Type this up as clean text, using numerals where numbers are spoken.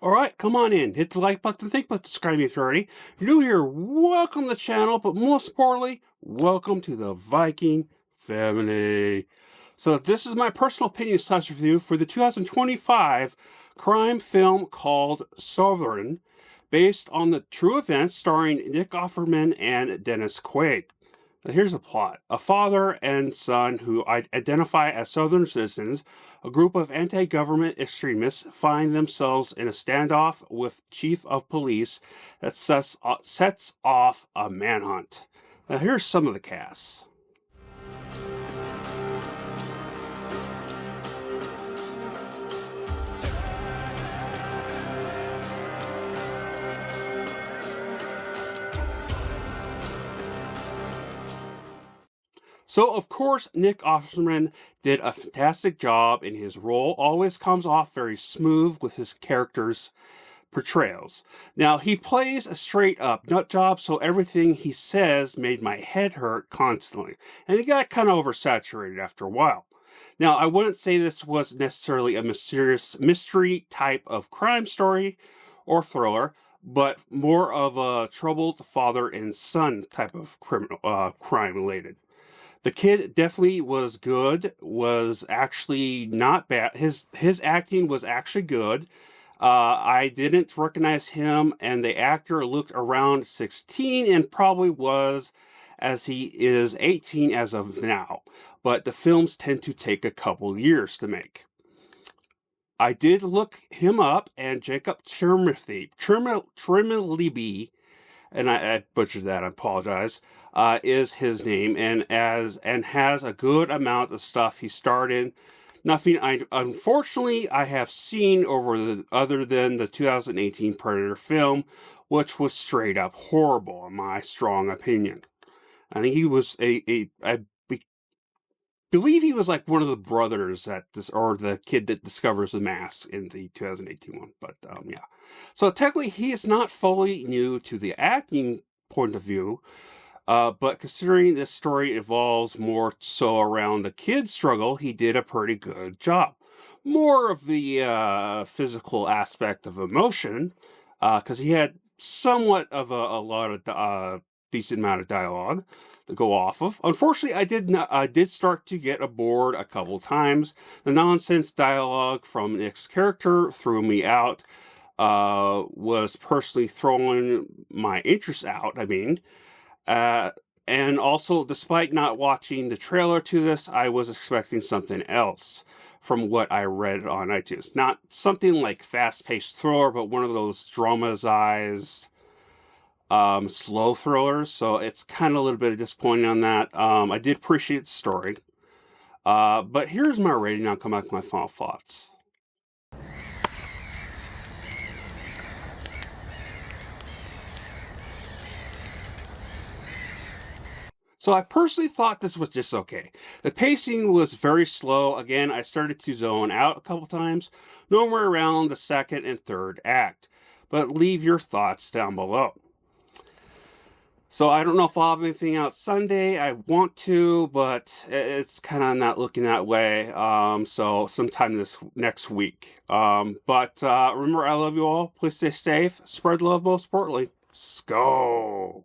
Alright, come on in. Hit the like button, think about subscribing if you're already. If you're new here, welcome to the channel, but most importantly, welcome to the Viking family. So this is my personal opinion / review for the 2025 crime film called Sovereion, based on the true events starring Nick Offerman and Dennis Quaid. Now here's the plot. A father and son who identify as Southern citizens, a group of anti-government extremists, find themselves in a standoff with chief of police that sets off a manhunt. Now here's some of the cast. So, of course, Nick Offerman did a fantastic job in his role, always comes off very smooth with his character's portrayals. Now, he plays a straight-up nut job, so everything he says made my head hurt constantly, and it got kind of oversaturated after a while. Now, I wouldn't say this was necessarily a mysterious mystery type of crime story or thriller, but more of a troubled father and son type of crime related. The kid definitely was good, was actually not bad. His acting was actually good. I didn't recognize him, and the actor looked around 16 and probably was, as he is 18 as of now. But the films tend to take a couple years to make. I did look him up, and Jacob Trimleby, and I butchered that, I apologize, is his name, and has a good amount of stuff he starred in. Nothing unfortunately I have seen other than the 2018 Predator film, which was straight up horrible in my strong opinion. I think he was believe he was like one of the brothers or the kid that discovers the mask in the 2018 one. But yeah, so technically he is not fully new to the acting point of view. But considering this story evolves more so around the kid's struggle, he did a pretty good job. More of the physical aspect of emotion, because he had somewhat of a lot of decent amount of dialogue to go off of. Unfortunately, I did start to get aboard a couple times. The nonsense dialogue from Nick's character threw me out. Was personally throwing my interest out. And also, despite not watching the trailer to this, I was expecting something else from what I read on iTunes. Not something like fast-paced thriller, but one of those dramatized slow thrillers. So it's kind of a little bit disappointing on that. I did appreciate the story. But here's my rating. I'll come back to my final thoughts. So I personally thought this was just okay. The pacing was very slow. Again, I started to zone out a couple times, nowhere around the second and third act. But leave your thoughts down below. So I don't know if I'll have anything out Sunday. I want to, but it's kind of not looking that way. So sometime this next week. But remember, I love you all. Please stay safe. Spread love most importantly. Skål.